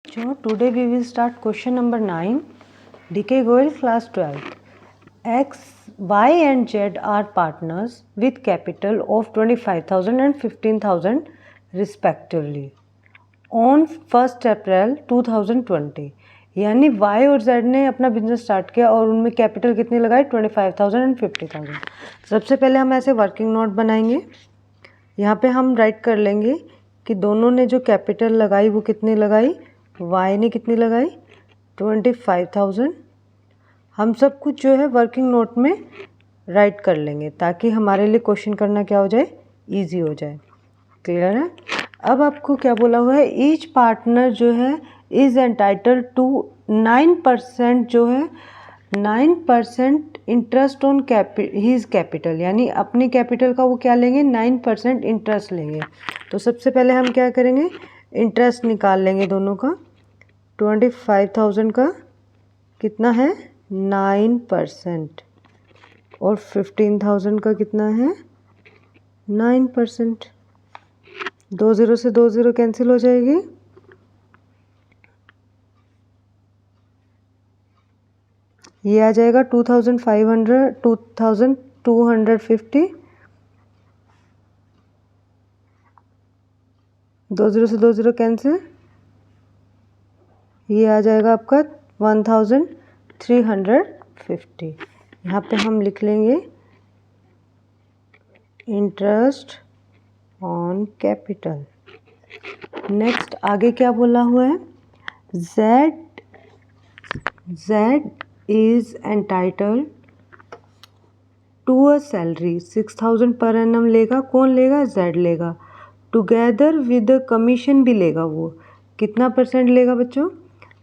So today we will start question number 9. DK Goel, class 12th. X, Y and Z are partners with capital of 25,000 and 15,000 respectively on 1st April 2020. यानी Y और Z ने अपना business start किया और उनमें capital कितनी लगाई 25,000 and 50,000। सबसे पहले हम ऐसे वर्किंग नोट बनाएंगे। यहाँ पे हम राइट कर लेंगे कि दोनों ने जो कैपिटल लगाई वो कितनी लगाई, Y ने कितनी लगाई 25,000। हम सब कुछ जो है वर्किंग नोट में राइट कर लेंगे ताकि हमारे लिए क्वेश्चन करना क्या हो जाए, इजी हो जाए। क्लियर है। अब आपको क्या बोला हुआ है, ईच पार्टनर जो है इज एंटाइटल्ड टू 9% जो है 9% इंटरेस्ट ऑन हीज कैपिटल, यानी अपने कैपिटल का वो क्या लेंगे 9% इंटरेस्ट लेंगे। तो सबसे पहले हम क्या करेंगे, इंटरेस्ट निकाल लेंगे दोनों का। 25,000 का कितना है 9% और 15,000 का कितना है 9%। 2 0 से 2 0 कैंसिल हो जाएगी। ये आ जाएगा 2,250। 2 0 से 2 0 कैंसिल। ये आ जाएगा आपका 1,350। यहाँ पे हम लिख लेंगे इंटरेस्ट ऑन कैपिटल। नेक्स्ट आगे क्या बोला हुआ है, Z is entitled to a salary 6,000 per annum लेगा। कौन लेगा, Z लेगा। टुगेदर विद कमीशन भी लेगा। वो कितना परसेंट लेगा बच्चों,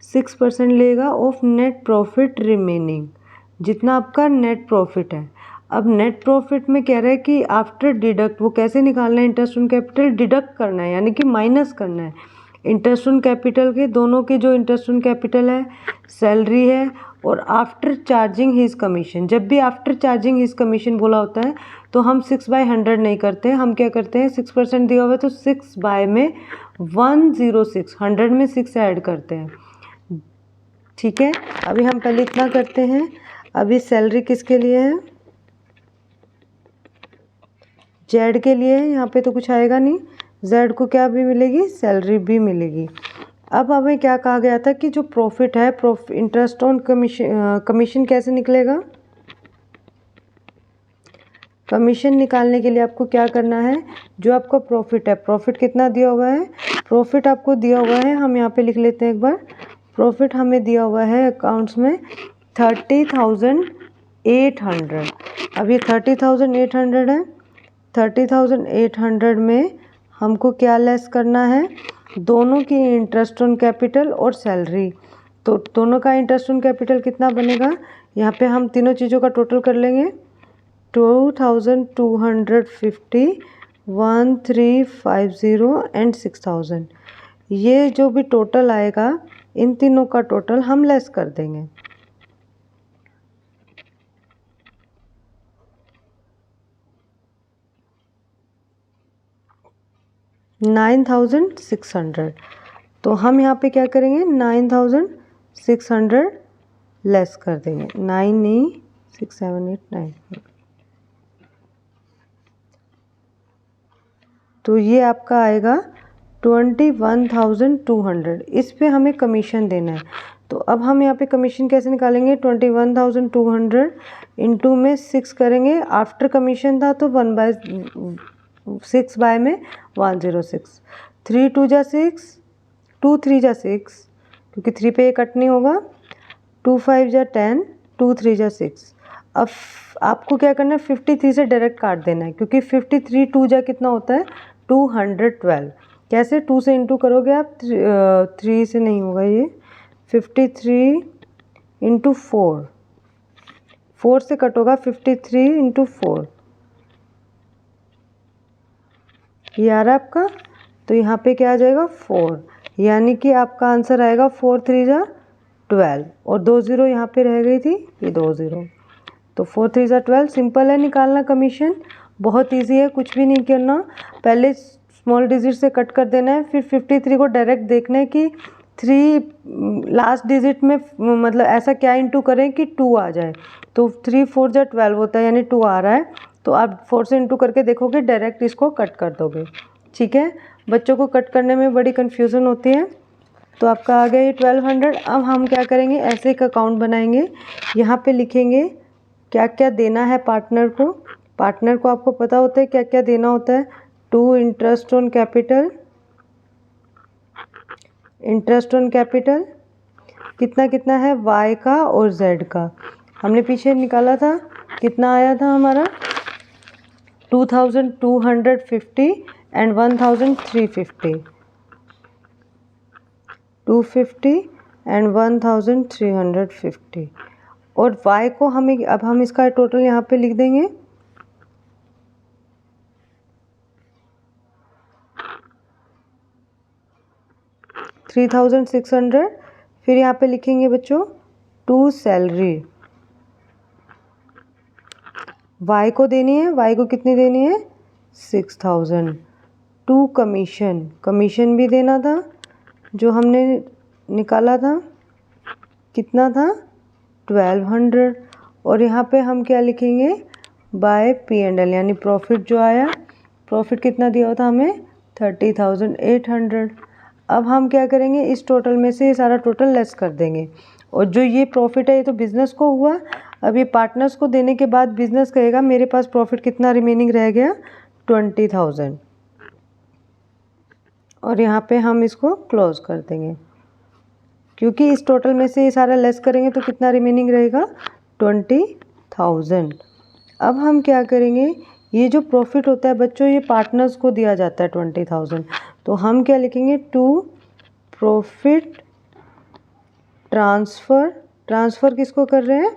6% लेगा ऑफ नेट प्रॉफिट रिमेनिंग, जितना आपका नेट प्रॉफिट है। अब नेट प्रॉफिट में कह रहा है कि आफ्टर डिडक्ट, वो कैसे निकालना है, इंटरेस्ट ऑन कैपिटल डिडक्ट करना है, यानी कि माइनस करना है इंटरेस्ट ऑन कैपिटल के, दोनों के जो इंटरेस्ट ऑन कैपिटल है, सैलरी है और आफ्टर चार्जिंग हिज कमीशन। जब भी आफ्टर चार्जिंग हिज कमीशन बोला होता है तो हम 6/100 नहीं करते, हम क्या करते हैं 6% दिया हुआ है तो 6 बाय में 106, 100 में 6 ऐड करते हैं। ठीक है, अभी हम पहले इतना करते हैं। अभी सैलरी किसके लिए है, जेड के लिए है। यहाँ पे तो कुछ आएगा नहीं, जेड को क्या भी मिलेगी, सैलरी भी मिलेगी। अब हमें क्या कहा गया था कि जो प्रॉफिट है, इंटरेस्ट ऑन कमीशन कैसे निकलेगा। कमीशन निकालने के लिए आपको क्या करना है, जो आपका प्रॉफिट है, प्रॉफिट कितना दिया हुआ है, प्रॉफिट आपको दिया हुआ है, हम यहाँ पे लिख लेते हैं एक बार। प्रॉफिट हमें दिया हुआ है अकाउंट्स में 30,800। अब ये 30,800 है। 30,800 में हमको क्या लेस करना है, दोनों की इंटरेस्ट ऑन कैपिटल और सैलरी। तो दोनों का इंटरेस्ट ऑन कैपिटल कितना बनेगा, यहाँ पे हम तीनों चीज़ों का टोटल कर लेंगे। 2,250, 1,350 एंड 6,000। ये जो भी टोटल आएगा इन तीनों का टोटल हम लेस कर देंगे। $9,600। तो हम यहाँ पे क्या करेंगे 9,600 लेस कर देंगे। 9 नहीं 6 7 8 9। तो ये आपका आएगा 21,200। इस पे हमें कमीशन देना है। तो अब हम यहाँ पे कमीशन कैसे निकालेंगे, 21,200 इंटू में 6 करेंगे। आफ्टर कमीशन था तो 1/6 बाय में 106। 3 2 जा 6, 2 3 जा 6, क्योंकि 3 पे ये कट नहीं होगा। 2 5 जा 10, 2 3 जा 6। अब आपको क्या करना है, 53 से डायरेक्ट काट देना है, क्योंकि 53 2 जा कितना होता है 212। कैसे, 2 से इंटू करोगे आप, 3 से नहीं होगा ये। 53 इंटू 4, 4 से कट होगा 53 इंटू 4, ये आ रहा है आपका। तो यहाँ पे क्या आ जाएगा 4, यानी कि आपका आंसर आएगा 4 3 जा 12 और 2 0 यहाँ पे रह गई थी, ये 2 0। तो 4 3 जा 12। सिंपल है निकालना कमीशन, बहुत इजी है, कुछ भी नहीं करना। पहले स्मॉल डिजिट से कट कर देना है, फिर 53 को डायरेक्ट देखना है कि 3 लास्ट डिजिट में मतलब ऐसा क्या इंटू करें कि 2 आ जाए। तो 3 4 जा 12 होता है, यानी 2 आ रहा है। तो आप 4 से इंटू करके देखोगे, डायरेक्ट इसको कट कर दोगे। ठीक है, बच्चों को कट करने में बड़ी कन्फ्यूज़न होती है। तो आपका आ गया ये 1200। अब हम क्या करेंगे, ऐसे एक अकाउंट बनाएंगे। यहाँ पे लिखेंगे क्या क्या देना है पार्टनर को। पार्टनर को आपको पता होता है क्या क्या देना होता है। 2 interest on capital, interest on capital कितना कितना है, y का और z का। हमने पीछे निकाला था, कितना आया था हमारा 2250 एंड 1350, 250 एंड 1350। और y को हमें अब हम इसका टोटल यहाँ पे लिख देंगे। $3600। फिर यहाँ पे लिखेंगे बच्चों 2 सैलरी, y को देनी है, y को कितनी देनी है 6000। 2 कमीशन, कमीशन भी देना था जो हमने निकाला था, कितना था 1200। और यहाँ पे हम क्या लिखेंगे, बाय P&L यानी प्रॉफिट जो आया, प्रॉफिट कितना दिया था हमें 30,800। अब हम क्या करेंगे, इस टोटल में से ये सारा टोटल लेस कर देंगे। और जो ये प्रॉफिट है ये तो बिज़नेस को हुआ। अब ये पार्टनर्स को देने के बाद बिज़नेस कहेगा मेरे पास प्रॉफिट कितना रिमेनिंग रह गया 20,000। और यहाँ पे हम इसको क्लोज कर देंगे, क्योंकि इस टोटल में से ये सारा लेस करेंगे तो कितना रिमेनिंग रहेगा 20,000। अब हम क्या करेंगे, ये जो प्रॉफिट होता है बच्चों ये पार्टनर्स को दिया जाता है 20,000। तो हम क्या लिखेंगे, टू प्रॉफिट ट्रांसफ़र। ट्रांसफ़र किसको कर रहे हैं,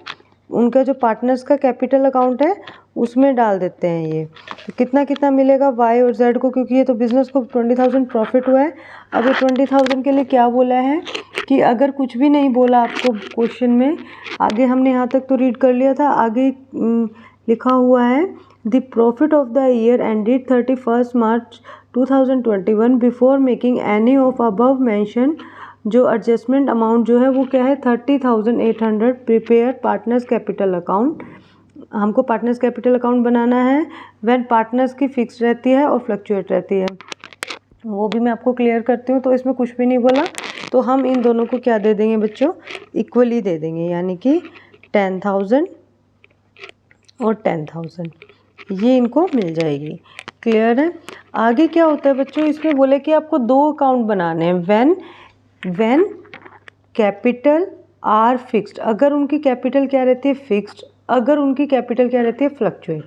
उनका जो पार्टनर्स का कैपिटल अकाउंट है उसमें डाल देते हैं ये। तो कितना कितना मिलेगा y और z को, क्योंकि ये तो बिज़नेस को 20,000 प्रॉफिट हुआ है। अब ये 20,000 के लिए क्या बोला है कि अगर कुछ भी नहीं बोला आपको क्वेश्चन में, आगे हमने यहाँ तक तो रीड कर लिया था, आगे लिखा हुआ है the profit of the year ended 31 March 2021 before making any of above mention. जो एडजस्टमेंट अमाउंट जो है वो क्या है 30,800। प्रिपेयर पार्टनर्स कैपिटल अकाउंट, हमको पार्टनर्स कैपिटल अकाउंट बनाना है व्हेन पार्टनर्स की फिक्स रहती है और फ्लक्चुएट रहती है। वो भी मैं आपको क्लियर करती हूँ। तो इसमें कुछ भी नहीं बोला, तो हम इन दोनों को क्या दे देंगे बच्चों, इक्वली दे देंगे, यानी कि 10,000 और 10,000 ये इनको मिल जाएगी। क्लियर है। आगे क्या होता है बच्चों, इसमें बोले कि आपको 2 अकाउंट बनाने हैं व्हेन कैपिटल आर फिक्स्ड। अगर उनकी कैपिटल क्या रहती है फिक्स्ड, अगर उनकी कैपिटल क्या रहती है फ्लक्चुएट।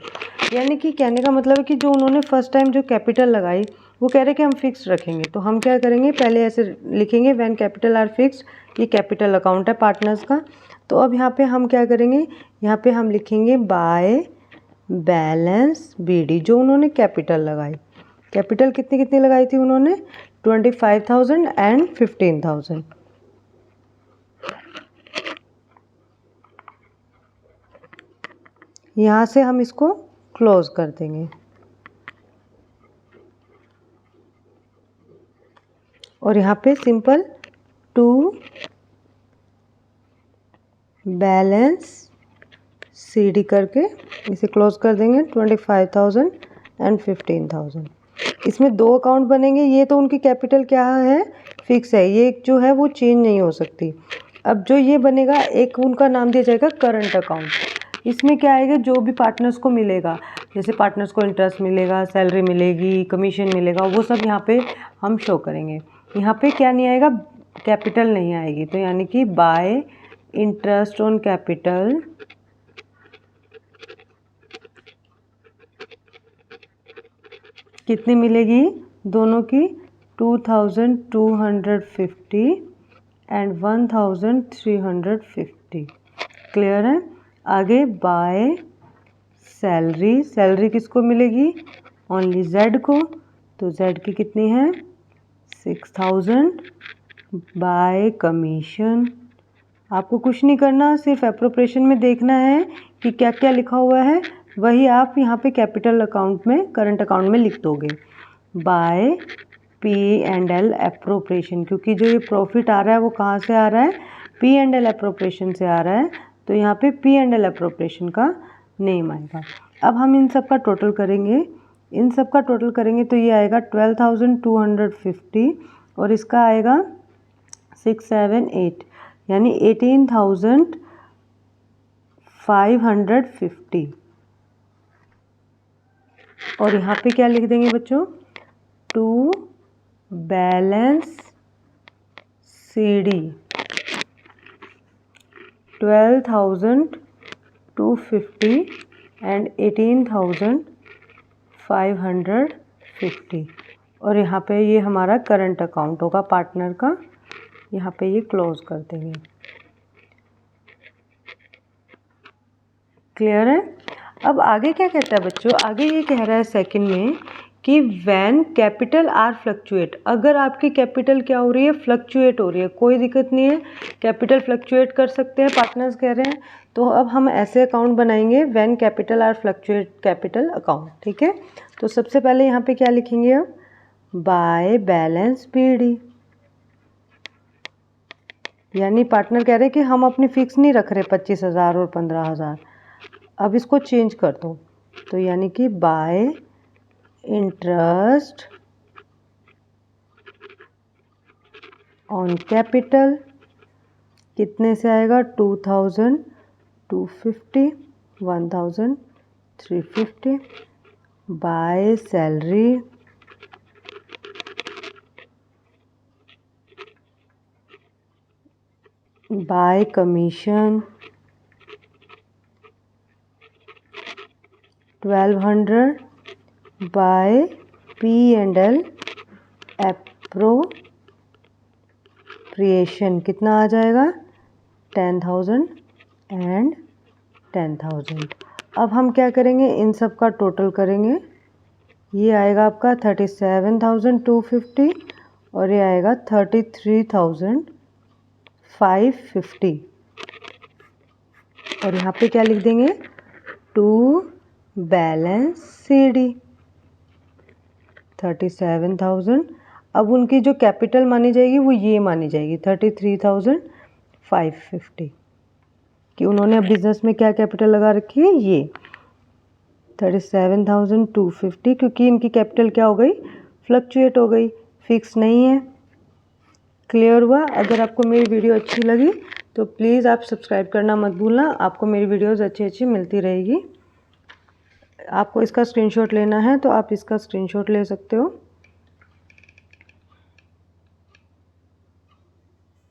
यानी कि कहने का मतलब है कि जो उन्होंने फर्स्ट टाइम जो कैपिटल लगाई वो कह रहे कि हम फिक्स्ड रखेंगे। तो हम क्या करेंगे, पहले ऐसे लिखेंगे व्हेन कैपिटल आर फिक्स्ड, ये कैपिटल अकाउंट है पार्टनर्स का। तो अब यहाँ पे हम क्या करेंगे, यहाँ पे हम लिखेंगे बाय बैलेंस BD, जो उन्होंने कैपिटल लगाई। कैपिटल कितनी कितनी लगाई थी उन्होंने 25,000 एंड 15,000। यहाँ से हम इसको क्लोज कर देंगे। और यहाँ पे सिंपल टू बैलेंस CD करके इसे क्लोज कर देंगे 25,000 एंड 15,000। इसमें 2 अकाउंट बनेंगे। ये तो उनकी कैपिटल क्या है फिक्स है, ये जो है वो चेंज नहीं हो सकती। अब जो ये बनेगा, एक उनका नाम दिया जाएगा करंट अकाउंट। इसमें क्या आएगा, जो भी पार्टनर्स को मिलेगा, जैसे पार्टनर्स को इंटरेस्ट मिलेगा, सैलरी मिलेगी, कमीशन मिलेगा, वो सब यहाँ पे हम शो करेंगे। यहाँ पे क्या नहीं आएगा, कैपिटल नहीं आएगी। तो यानी कि बाय इंटरेस्ट ऑन कैपिटल कितनी मिलेगी दोनों की 2,250 एंड 1,350। क्लियर है। आगे बाय सैलरी, सैलरी किसको मिलेगी, ओनली Z को। तो Z की कितनी है 6,000। बाय कमीशन, आपको कुछ नहीं करना, सिर्फ एप्रोप्रिएशन में देखना है कि क्या क्या लिखा हुआ है, वही आप यहाँ पे कैपिटल अकाउंट में, करंट अकाउंट में लिख दोगे। बाय P&L अप्रोप्रिएशन, क्योंकि जो ये प्रॉफिट आ रहा है वो कहाँ से आ रहा है, P&L अप्रोप्रिएशन से आ रहा है, तो यहाँ पे P&L अप्रोप्रिएशन का नेम आएगा। अब हम इन सब का टोटल करेंगे, इन सब का टोटल करेंगे तो ये आएगा 12,250 और इसका आएगा 678 यानी 18,550। और यहाँ पे क्या लिख देंगे बच्चों, टू बैलेंस CD 12,250 एंड 18,550। और यहाँ पे ये हमारा करंट अकाउंट होगा पार्टनर का, यहाँ पे ये क्लोज कर देंगे। क्लियर है। अब आगे क्या कहता है बच्चों, आगे ये कह रहा है सेकंड में कि व्हेन कैपिटल आर फ्लक्चुएट, अगर आपकी कैपिटल क्या हो रही है, फ्लक्चुएट हो रही है, कोई दिक्कत नहीं है, कैपिटल फ्लक्चुएट कर सकते हैं, पार्टनर्स कह रहे हैं। तो अब हम ऐसे अकाउंट बनाएंगे when capital R fluctuate capital account, ठीक है। तो सबसे पहले यहाँ पे क्या लिखेंगे, अब बाय बैलेंस PD, यानी पार्टनर कह रहे हैं कि हम अपनी फिक्स नहीं रख रहे 25,000 और 15,000, अब इसको चेंज कर दो, तो यानी कि बाय इंटरेस्ट ऑन कैपिटल कितने से आएगा, 2,250, 1,350 by salary by commission 1,200 by P&L appropriation कितना आ जाएगा, 10,000 एंड 10,000। अब हम क्या करेंगे, इन सब का टोटल करेंगे, ये आएगा आपका 37,250 और ये आएगा 33,550। और यहाँ पे क्या लिख देंगे, टू बैलेंस CD 37,000। अब उनकी जो कैपिटल मानी जाएगी वो ये मानी जाएगी 33,550, कि उन्होंने अब बिजनेस में क्या कैपिटल लगा रखी है, ये 37,250, क्योंकि इनकी कैपिटल क्या हो गई, फ्लक्चुएट हो गई, फिक्स नहीं है। क्लियर हुआ। अगर आपको मेरी वीडियो अच्छी लगी तो प्लीज़ आप सब्सक्राइब करना मत भूलना, आपको मेरी वीडियोज़ अच्छी मिलती रहेगी। आपको इसका स्क्रीनशॉट लेना है तो आप इसका स्क्रीनशॉट ले सकते हो।